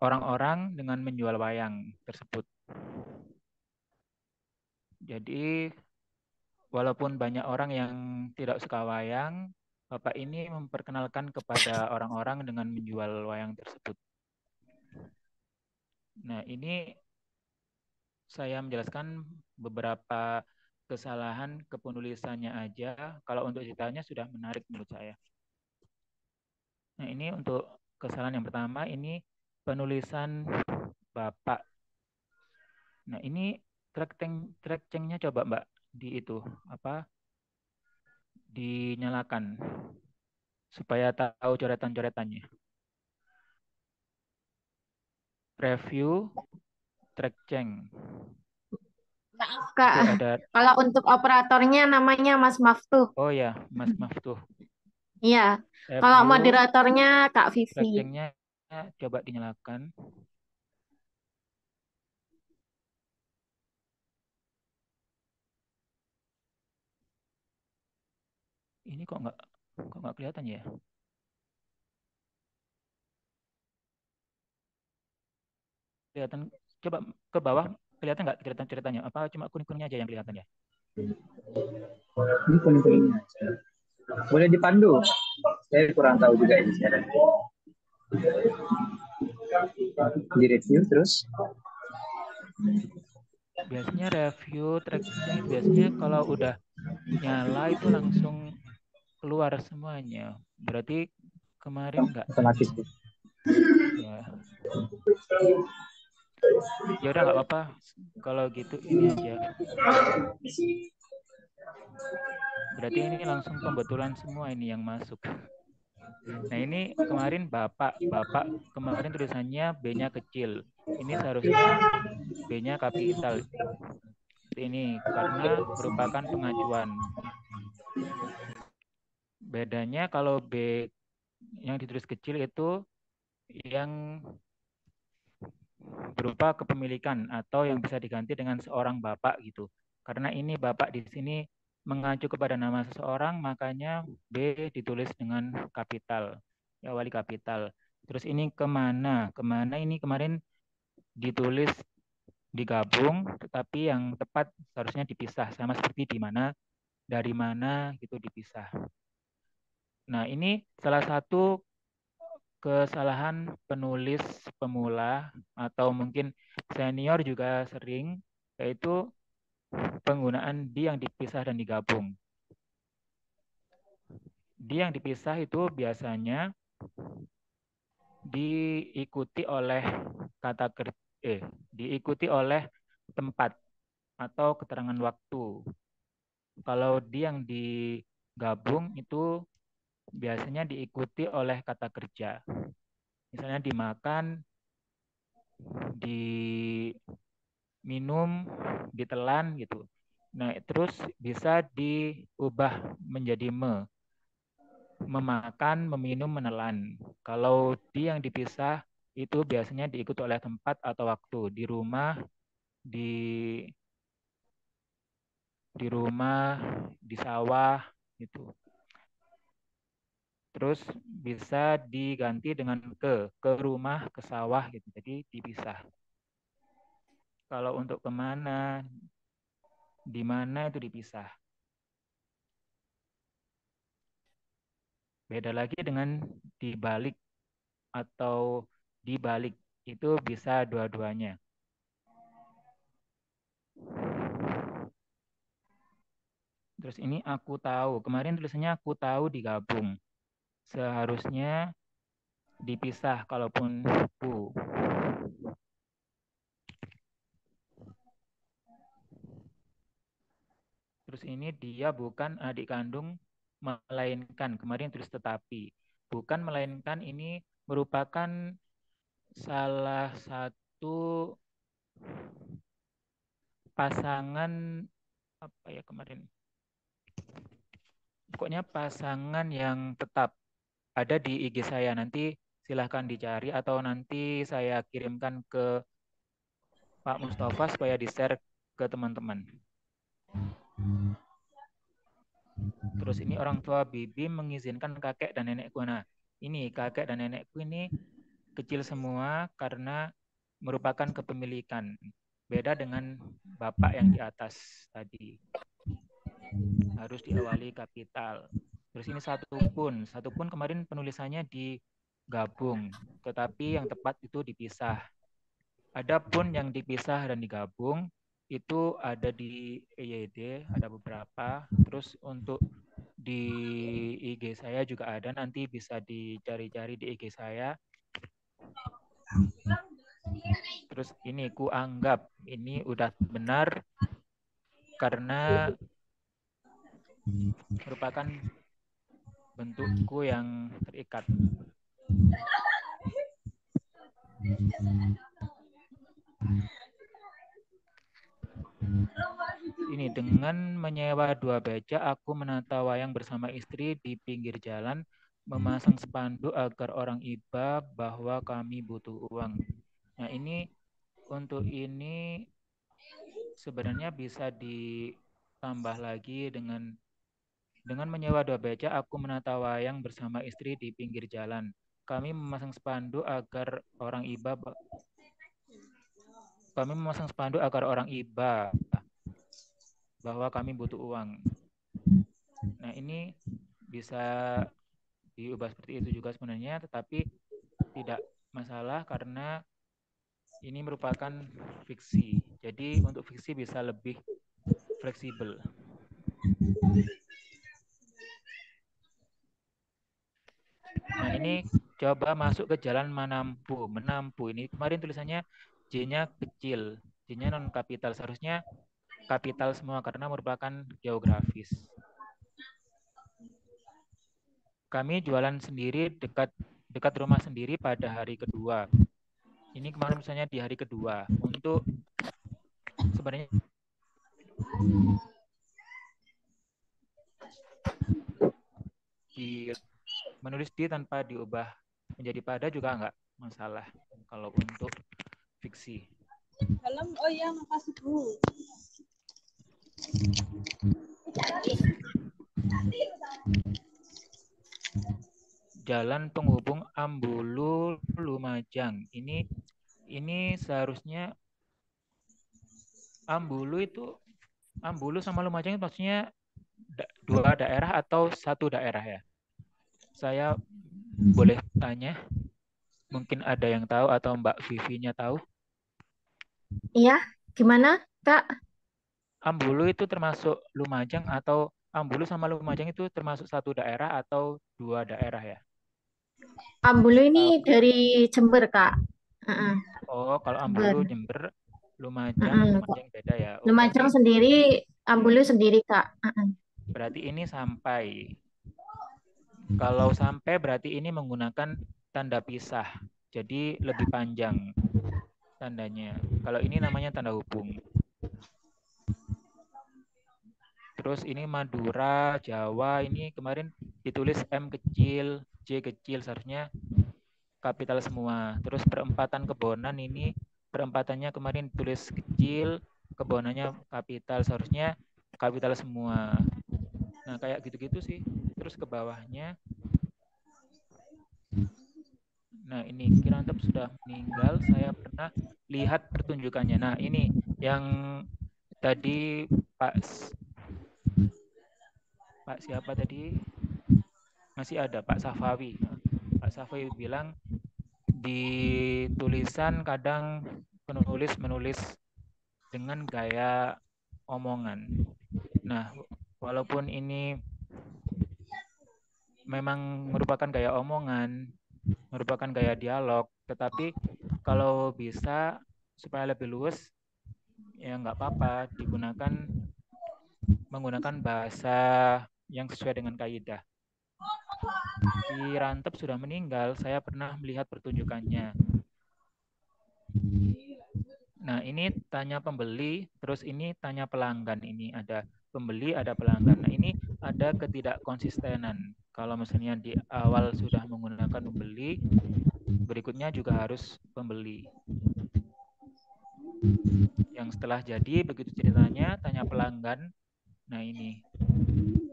orang-orang dengan menjual wayang tersebut. Jadi walaupun banyak orang yang tidak suka wayang, Bapak ini memperkenalkan kepada orang-orang dengan menjual wayang tersebut. Nah, ini saya menjelaskan beberapa kesalahan kepenulisannya aja. Kalau untuk ceritanya sudah menarik menurut saya. Nah, ini untuk kesalahan yang pertama, ini penulisan Bapak. Nah, ini track change-nya coba Mbak dinyalakan supaya tahu coretan-coretannya. Review track change. Maaf Kak, kalau untuk operatornya namanya Mas Maftuh. Oh ya, Mas Maftuh. Iya, kalau moderatornya Kak Vivi. Track change-nya coba dinyalakan. Ini kok nggak kelihatan ya? Kelihatan, coba ke bawah, kelihatan nggak ceritanya? Apa cuma kuning-kuningnya aja yang kelihatan ya? Ini kuning-kuningnya aja. Boleh dipandu? Saya kurang tahu juga ini sekarang. Di review terus. Biasanya review tracknya biasanya kalau udah nyala itu langsung keluar semuanya. Berarti kemarin nggak otomatis. Ya. Ya udah nggak apa-apa. Kalau gitu ini aja. Berarti ini langsung pembetulan semua ini yang masuk. Nah, ini kemarin Bapak kemarin tulisannya B-nya kecil. Ini seharusnya B-nya kapital. Ini karena merupakan pengacuan. Bedanya kalau B yang ditulis kecil itu yang berupa kepemilikan atau yang bisa diganti dengan seorang bapak gitu. Karena ini bapak di sini mengacu kepada nama seseorang, makanya B ditulis dengan kapital, ya wali kapital. Terus ini kemana? Kemana ini kemarin ditulis digabung, tetapi yang tepat seharusnya dipisah, sama seperti di mana, dari mana gitu dipisah. Nah, ini salah satu kesalahan penulis pemula atau mungkin senior juga sering, yaitu penggunaan di yang dipisah dan digabung. Di yang dipisah itu biasanya diikuti oleh diikuti oleh tempat atau keterangan waktu. Kalau di yang digabung itu biasanya diikuti oleh kata kerja. Misalnya dimakan, diminum, ditelan gitu. Nah, terus bisa diubah menjadi memakan, meminum, menelan. Kalau di yang dipisah itu biasanya diikuti oleh tempat atau waktu. Di rumah, di sawah gitu. Terus bisa diganti dengan ke rumah, ke sawah gitu. Jadi dipisah. Kalau untuk kemana, di mana itu dipisah. Beda lagi dengan dibalik atau dibalik. Itu bisa dua-duanya. Terus ini aku tahu. Kemarin tulisannya aku tahu digabung. Seharusnya dipisah kalaupun ku. Terus ini dia bukan adik kandung, melainkan. Kemarin tulis tetapi. Bukan melainkan ini merupakan salah satu pasangan apa ya kemarin. Pokoknya pasangan yang tetap ada di IG saya. Nanti silahkan dicari atau nanti saya kirimkan ke Pak Mustafa supaya di-share ke teman-teman. Terus ini orang tua Bibi mengizinkan kakek dan nenekku. Nah, ini kakek dan nenekku ini kecil semua karena merupakan kepemilikan. Beda dengan bapak yang di atas tadi. Harus diawali kapital. Terus ini satu pun kemarin penulisannya digabung, tetapi yang tepat itu dipisah. Adapun yang dipisah dan digabung itu ada di EYD, ada beberapa. Terus untuk di IG saya juga ada, nanti bisa dicari-cari di IG saya. Terus ini ku anggap ini udah benar karena merupakan bentukku yang terikat. Ini dengan menyewa 2 beca, aku menata wayang bersama istri di pinggir jalan, memasang spanduk agar orang iba bahwa kami butuh uang. Nah ini untuk ini sebenarnya bisa ditambah lagi dengan menyewa 2 beca, aku menata wayang bersama istri di pinggir jalan. Kami memasang spanduk agar orang iba bahwa kami butuh uang. Nah ini bisa diubah seperti itu juga sebenarnya, tetapi tidak masalah karena ini merupakan fiksi. Jadi untuk fiksi bisa lebih fleksibel. Nah ini coba masuk ke jalan menampu. Ini kemarin tulisannya J-nya kecil, J-nya non kapital. Seharusnya kapital semua karena merupakan geografis. Kami jualan sendiri dekat rumah sendiri pada hari kedua. Ini kemarin misalnya di hari kedua. Untuk sebenarnya menulis di tanpa diubah menjadi pada juga enggak masalah kalau untuk fiksi. Oh iya, makasih Bu. Jalan penghubung Ambulu Lumajang. Ini seharusnya Ambulu sama Lumajang itu maksudnya dua daerah atau satu daerah ya? Saya boleh tanya? Mungkin ada yang tahu atau Mbak Vivi-nya tahu? Iya, gimana, Kak? Ambulu itu termasuk Lumajang atau Ambulu sama Lumajang itu termasuk satu daerah atau dua daerah ya? Ambulu ini Tahu? dari Jember, Kak. Heeh, Oh, kalau Jember. Ambulu, Jember, Heeh. Lumajang beda ya. Oh, Lumajang sendiri, Ambulu sendiri, Kak. Heeh. berarti ini sampai. Kalau sampai berarti ini menggunakan tanda pisah. Jadi lebih panjang tandanya. Kalau ini namanya tanda hubung. Terus ini Madura, Jawa, ini kemarin ditulis M kecil, J kecil, seharusnya kapital semua. Terus perempatan Kebonan ini, perempatannya kemarin tulis kecil, Kebonannya kapital, seharusnya kapital semua. Nah, kayak gitu-gitu sih. Terus ke bawahnya, nah ini Kirantep sudah meninggal, saya pernah lihat pertunjukannya. Nah, ini yang tadi Pak siapa tadi? Masih ada Pak Safawi. Pak Safawi bilang di tulisan kadang penulis menulis dengan gaya omongan. Nah, walaupun ini memang merupakan gaya omongan, merupakan gaya dialog, tetapi kalau bisa supaya lebih luwes, ya nggak apa-apa menggunakan bahasa yang sesuai dengan kaidah. Kirantep sudah meninggal, saya pernah melihat pertunjukannya. Nah, ini tanya pembeli, terus ini tanya pelanggan. Ini ada pembeli, ada pelanggan. Nah, ini ada ketidakkonsistenan. Kalau misalnya di awal sudah menggunakan pembeli, berikutnya juga harus pembeli. Yang setelah jadi, begitu ceritanya, tanya pelanggan. Nah, ini.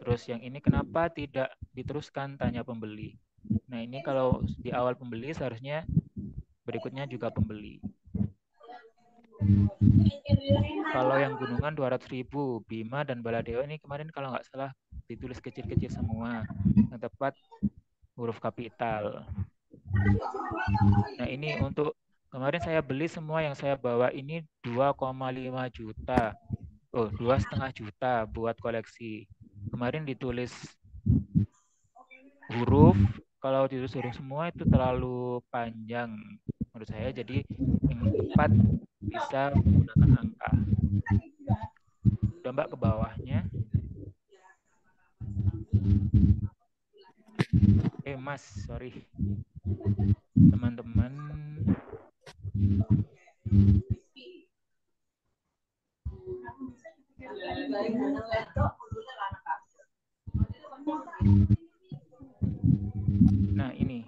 Terus yang ini kenapa tidak diteruskan, tanya pembeli. Nah, ini kalau di awal pembeli, seharusnya berikutnya juga pembeli. Kalau yang gunungan 200.000, Bima dan Baladewa ini kemarin kalau nggak salah ditulis kecil-kecil semua. Yang tepat huruf kapital. Nah, ini untuk kemarin saya beli semua yang saya bawa ini 2,5 juta. Oh, 2,5 juta buat koleksi. Kemarin ditulis huruf, kalau ditulis huruf semua itu terlalu panjang menurut saya, jadi yang tepat bisa menggunakan angka. Udah Mbak ke bawahnya. Mas, sorry. Teman-teman. Nah, ini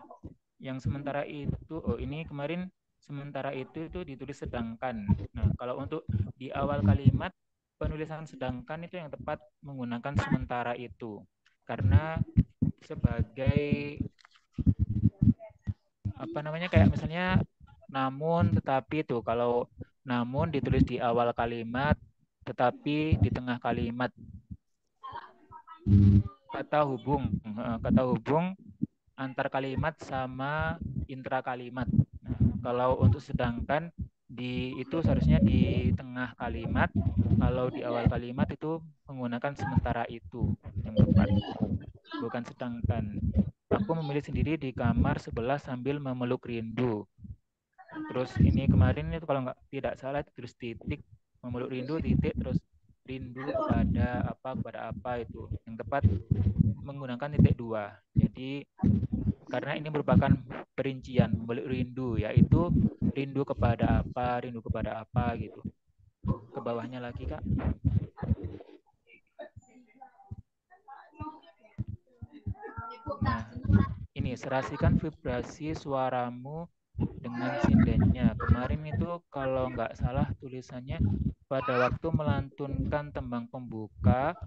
yang sementara itu, ini kemarin sementara itu ditulis sedangkan. Nah, kalau untuk di awal kalimat penulisan sedangkan itu yang tepat menggunakan sementara itu. Karena sebagai apa namanya, kayak misalnya namun, tetapi itu kalau namun ditulis di awal kalimat, tetapi di tengah kalimat. Kata hubung antar kalimat sama intra kalimat. Nah, kalau untuk sedangkan itu seharusnya di tengah kalimat, kalau di awal kalimat itu menggunakan sementara itu yang tepat, bukan sedangkan. Aku memilih sendiri di kamar sebelah sambil memeluk rindu. Terus ini kemarin itu kalau tidak salah terus titik, memeluk rindu titik, terus rindu kepada apa itu. Yang tepat menggunakan titik 2. Jadi karena ini merupakan perincian memeluk rindu, yaitu rindu kepada apa gitu. Ke bawahnya lagi, Kak. Nah, ini serasikan vibrasi suaramu dengan sindennya. Kemarin itu kalau nggak salah tulisannya pada waktu melantunkan tembang pembuka,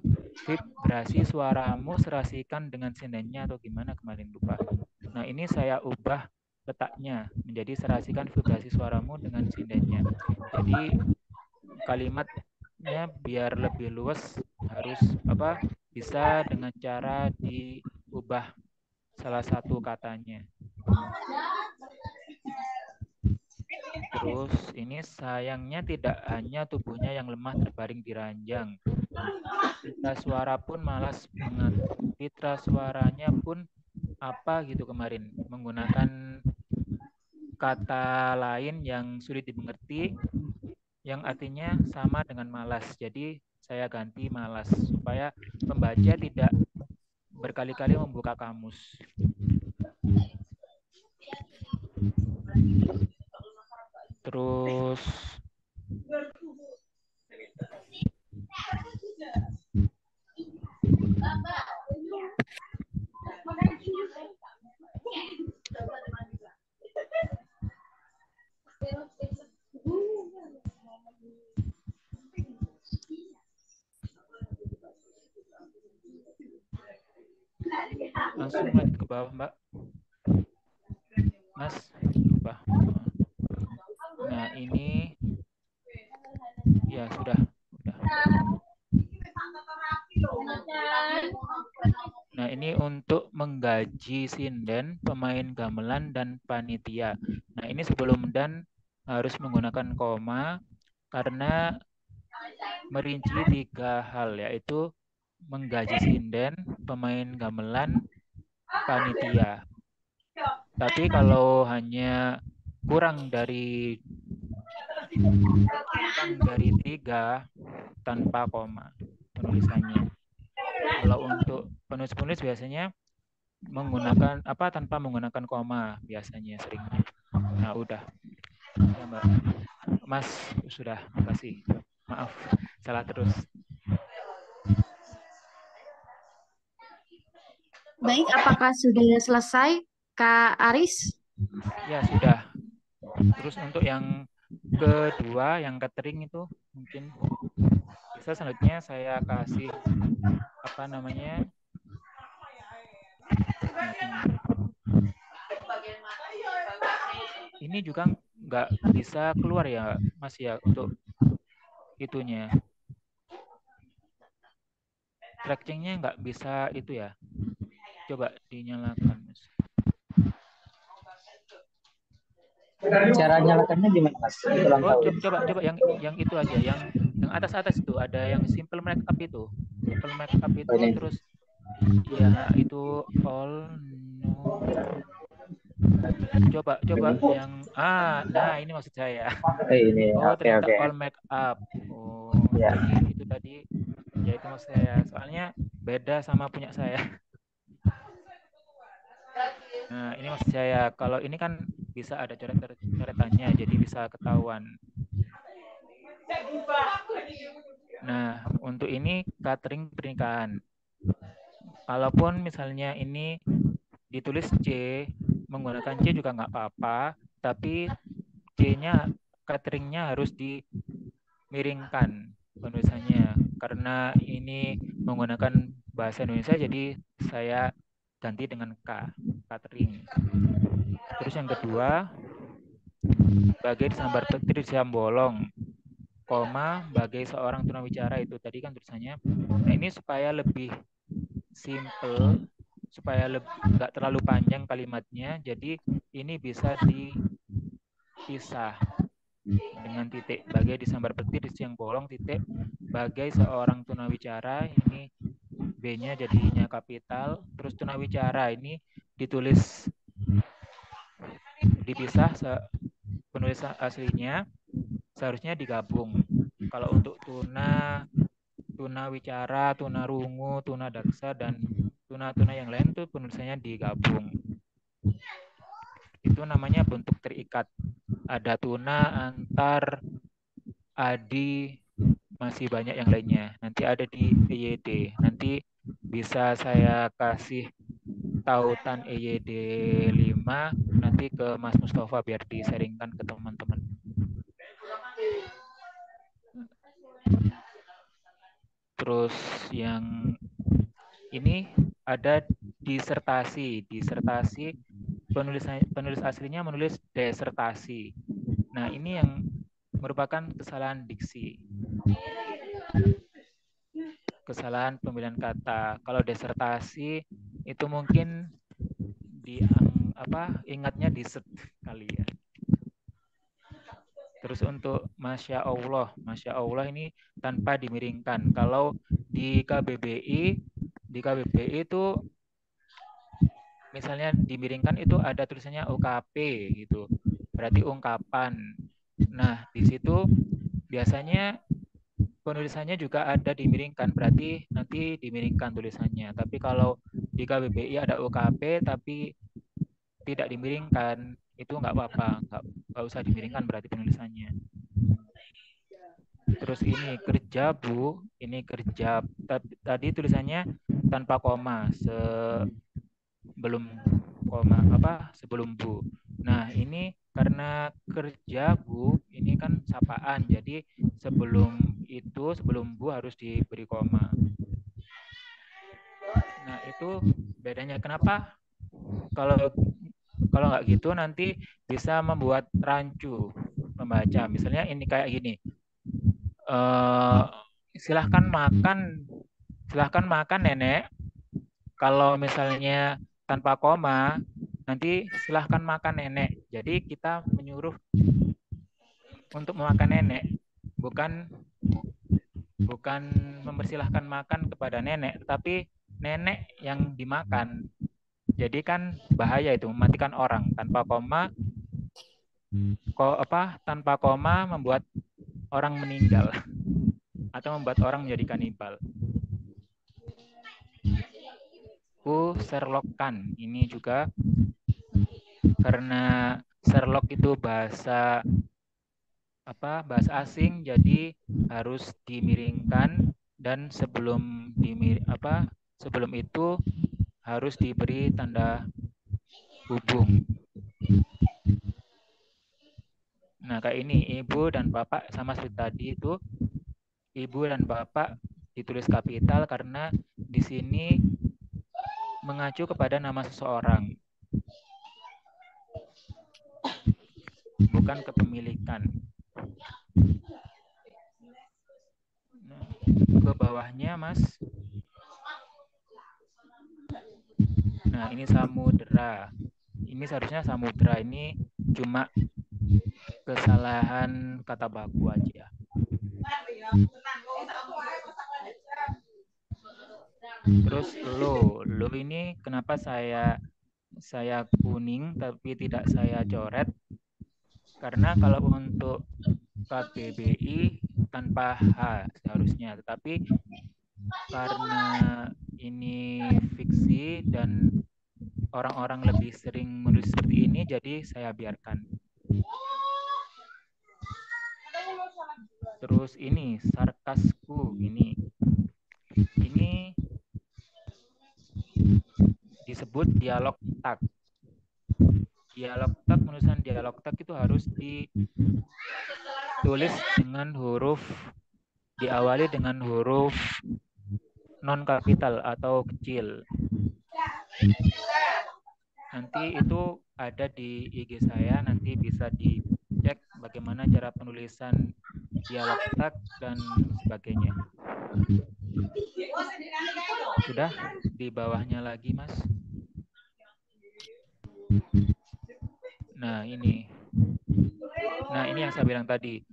vibrasi suaramu serasikan dengan sindennya atau gimana kemarin, lupa. Nah, ini saya ubah letaknya menjadi serasikan vibrasi suaramu dengan sindennya. Jadi kalimatnya biar lebih luas harus bisa dengan cara diubah salah satu katanya. Terus ini sayangnya tidak hanya tubuhnya yang lemah terbaring di ranjang. Pita suara pun malas mengatur. Pita suaranya pun apa gitu kemarin. Menggunakan kata lain yang sulit dimengerti, yang artinya sama dengan malas. Jadi saya ganti malas supaya pembaca tidak berkali-kali membuka kamus. Terus langsung lanjut ke bawah, Mbak. Mas, lupa. Nah, ini ya sudah. Nah, ini untuk menggaji sinden, pemain gamelan, dan panitia. Nah, ini sebelum dan harus menggunakan koma karena merinci 3 hal, yaitu menggaji sinden, pemain gamelan, panitia. Tapi kalau hanya kurang dari 3 tanpa koma penulisannya. Kalau untuk penulis-penulis biasanya menggunakan tanpa menggunakan koma biasanya seringnya. Nah, udah. Ya, Mbak. Mas, sudah. Makasih. Maaf, salah terus. Baik, apakah sudah selesai, Kak Aris? Ya, sudah. Terus untuk yang kedua, yang catering itu mungkin bisa selanjutnya saya kasih ini juga nggak bisa keluar ya, Mas ya, untuk itunya. Trackingnya nggak bisa itu ya. Coba dinyalakan, Mas. Cara nyalakannya gimana, Mas? Coba yang itu aja, yang atas itu ada yang simple makeup itu. Simple makeup itu terus ya itu all no. Coba yang nah ini maksud saya. Ini. Ternyata all makeup. Ya. Itu tadi ya itu maksud saya. Soalnya beda sama punya saya. Nah, ini maksud saya. Kalau ini kan bisa ada coretannya, jadi bisa ketahuan. Nah, untuk ini catering pernikahan. Kalaupun misalnya ini ditulis C, menggunakan C juga nggak apa-apa, tapi C-nya cateringnya harus dimiringkan penulisannya. Karena ini menggunakan bahasa Indonesia, jadi saya ganti dengan K, catering. Terus yang kedua, bagai disambar petir di bolong, koma, bagai seorang tunawicara itu tadi kan tulisannya. Nah, ini supaya lebih simple, supaya nggak terlalu panjang kalimatnya, jadi ini bisa dipisah dengan titik. Bagai disambar petir di siang bolong, titik, bagai seorang tunawicara, ini B-nya jadinya kapital, terus tunawicara ini ditulis dipisah, penulisan aslinya seharusnya digabung. Kalau untuk tunawicara, tunarungu, tunadaksa, dan tuna yang lain tuh penulisannya digabung. Itu namanya bentuk terikat. Ada tuna, antar, adi, masih banyak yang lainnya. Nanti ada di EYD. Nanti bisa saya kasih tautan EYD 5 nanti ke Mas Mustafa biar disaringkan ke teman-teman. Terus yang ini ada disertasi. Disertasi penulis aslinya menulis desertasi. Nah, ini yang merupakan kesalahan diksi. Kesalahan pemilihan kata. Kalau desertasi itu mungkin ingatnya diset kali ya. Terus untuk Masya Allah ini tanpa dimiringkan. Kalau di KBBI itu misalnya dimiringkan itu ada tulisannya UKP gitu. Berarti ungkapan. Nah, di situ biasanya penulisannya juga ada dimiringkan, berarti nanti dimiringkan tulisannya. Tapi kalau di KBBI ada UKP tapi tidak dimiringkan, itu nggak apa-apa, nggak usah dimiringkan berarti penulisannya. Terus ini kerja Bu, ini kerja. Tadi tulisannya tanpa koma, sebelum koma sebelum Bu. Nah ini karena kerja Bu, ini kan sapaan, jadi sebelum Bu harus diberi koma. Nah itu bedanya. Kenapa? Kalau nggak gitu nanti bisa membuat rancu membaca. Misalnya ini kayak gini. Silahkan makan nenek. Kalau misalnya tanpa koma, nanti silahkan makan nenek. Jadi kita menyuruh untuk memakan nenek, bukan mempersilahkan makan kepada nenek, tapi nenek yang dimakan. Jadi kan bahaya itu, mematikan orang. Tanpa koma membuat orang meninggal atau membuat orang menjadi kanibal. Sherlock-kan ini juga karena Sherlock itu bahasa asing, jadi harus dimiringkan, dan sebelum itu harus diberi tanda hubung. Nah kayak ini, ibu dan bapak sama seperti tadi itu, ibu dan bapak ditulis kapital karena di sini mengacu kepada nama seseorang, bukan kepemilikan. Nah, ke bawahnya Mas. Nah ini samudera. Ini seharusnya samudera, ini cuma kesalahan kata baku aja. Terus lo ini kenapa saya kuning tapi tidak saya coret? Karena kalau untuk KBBI tanpa H seharusnya, tetapi karena ini fiksi dan orang-orang lebih sering menulis seperti ini, jadi saya biarkan. Terus ini sarkasku, ini disebut dialog tak. Dialog tak, penulisan dialog tak itu harus ditulis dengan diawali dengan huruf non kapital atau kecil. Nanti itu ada di IG saya, nanti bisa dicek bagaimana cara penulisan dialog tak dan sebagainya. Sudah, di bawahnya lagi Mas. Nah ini yang saya bilang tadi.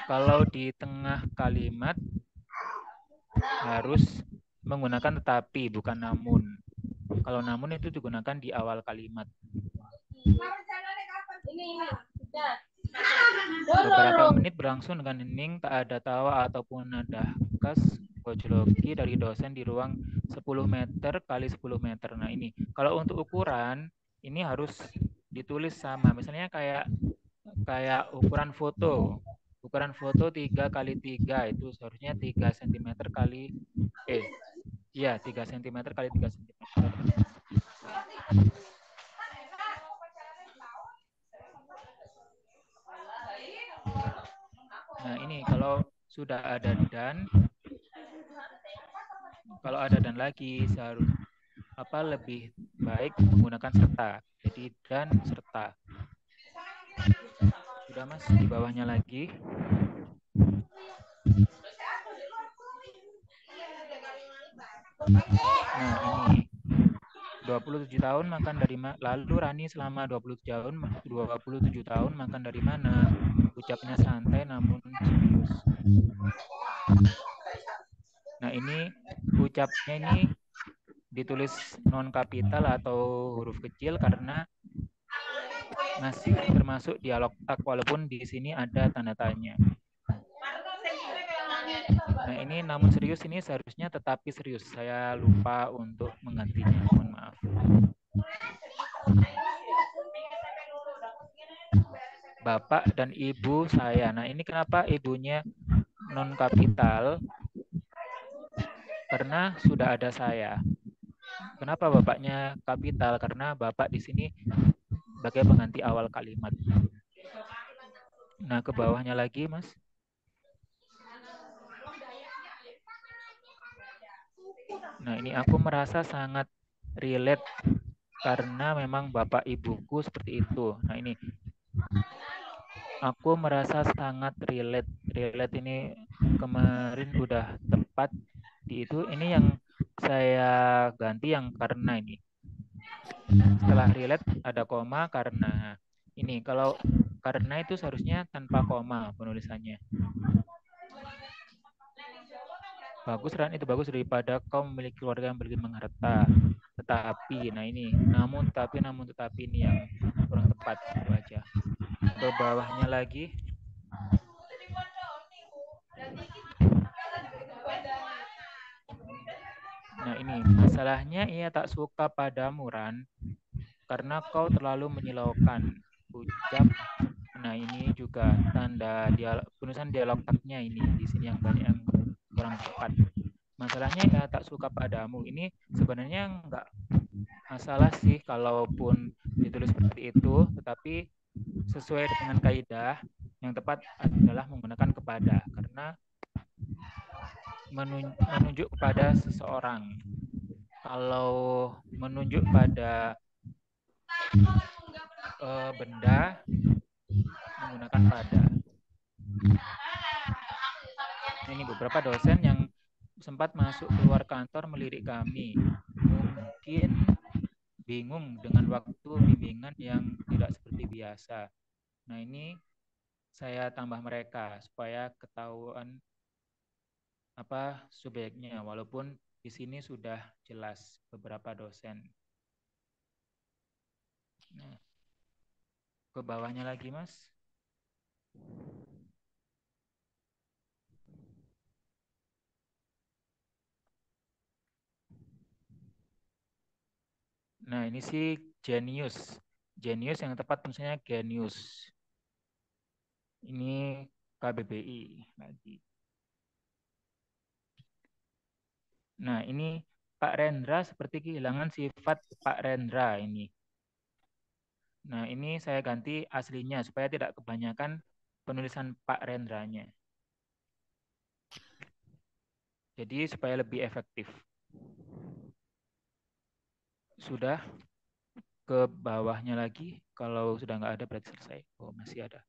Kalau di tengah kalimat harus menggunakan tetapi, bukan namun. Kalau namun itu digunakan di awal kalimat. Beberapa menit berlangsung dengan hening, tak ada tawa ataupun nada khas gojlogi dari dosen di ruang 10 meter kali 10 meter. Nah ini, kalau untuk ukuran, ini harus ditulis sama. Misalnya kayak ukuran foto. Ukuran foto 3 kali 3 itu seharusnya 3 cm kali 3 cm kali 3 cm. Nah ini kalau sudah ada dan, kalau ada dan lagi seharus lebih baik menggunakan serta. Jadi dan serta. Sudah Mas, di bawahnya lagi. Nah ini 12 27 tahun makan dari mana? Lalu Rani selama 27 tahun makan dari mana? Ucapnya santai namun serius. Nah, ini ucapnya ini ditulis non kapital atau huruf kecil karena masih termasuk dialog tak, walaupun di sini ada tanda tanya. Nah, ini namun serius ini seharusnya tetapi serius. Saya lupa untuk menggantinya. Mohon maaf. Bapak dan ibu saya. Nah, ini kenapa ibunya non kapital? Karena sudah ada saya. Kenapa bapaknya kapital? Karena bapak di sini sebagai pengganti awal kalimat. Nah, ke bawahnya lagi, Mas. Nah, ini aku merasa sangat relate karena memang bapak ibuku seperti itu. Nah, ini aku merasa sangat relate. Relate ini kemarin udah tepat di itu. Ini yang saya ganti yang karena ini. Setelah relate ada koma karena. Ini kalau karena itu seharusnya tanpa koma penulisannya. Bagus, Ran, itu bagus daripada kau memiliki keluarga yang berlimpah harta. Tetapi, nah ini, namun tetapi ini yang kurang tepat. Itu aja. Ke bawahnya lagi. Nah ini, masalahnya ia tak suka padamu, Ran, karena kau terlalu menyilaukan. Ucap. Nah ini juga tanda penulisan dialog taknya ini di sini yang banyak yang kurang tepat. Masalahnya ya tak suka padamu. Ini sebenarnya enggak masalah sih kalaupun ditulis seperti itu, tetapi sesuai dengan kaidah yang tepat adalah menggunakan kepada karena menunjuk kepada seseorang. Kalau menunjuk pada benda menggunakan pada. Ini beberapa dosen yang sempat masuk keluar kantor melirik kami. Mungkin bingung dengan waktu bimbingan yang tidak seperti biasa. Nah, ini saya tambah mereka supaya ketahuan apa subjeknya, walaupun di sini sudah jelas beberapa dosen. Nah, ke bawahnya lagi, Mas. Nah, ini sih genius. Genius yang tepat misalnya genius. Ini KBBI lagi. Nah, ini Pak Rendra seperti kehilangan sifat Pak Rendra ini. Nah, ini saya ganti aslinya supaya tidak kebanyakan penulisan Pak Rendranya. Jadi supaya lebih efektif. Sudah, ke bawahnya lagi. Kalau sudah nggak ada berarti selesai. Oh, masih ada.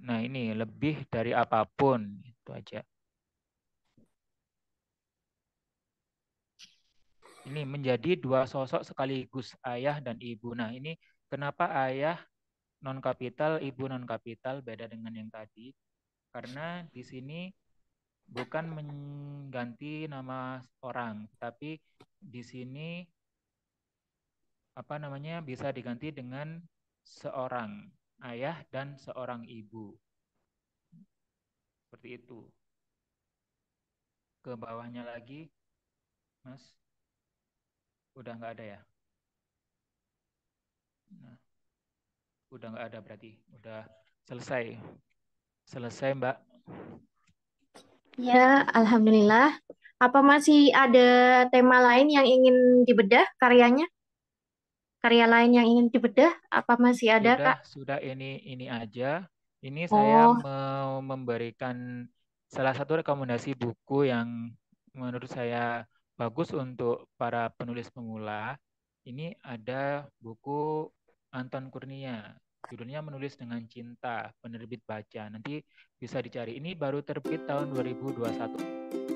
Nah, ini lebih dari apapun. Itu aja. Ini menjadi dua sosok sekaligus, ayah dan ibu. Nah, ini kenapa ayah non kapital, ibu non kapital beda dengan yang tadi? Karena di sini bukan mengganti nama orang, tapi di sini apa namanya bisa diganti dengan seorang ayah dan seorang ibu. Seperti itu. Ke bawahnya lagi, Mas. Udah nggak ada ya? Nah, udah nggak ada berarti. Udah selesai. Selesai, Mbak. Ya, alhamdulillah. Apa masih ada tema lain yang ingin dibedah karyanya? Karya lain yang ingin dibedah? Apa masih ada, Kak? Sudah ini aja. Ini saya Oh, mau memberikan salah satu rekomendasi buku yang menurut saya bagus untuk para penulis pemula. Ini ada buku Anton Kurnia. Judulnya Menulis dengan Cinta, penerbit Baca. Nanti bisa dicari. Ini baru terbit tahun 2021.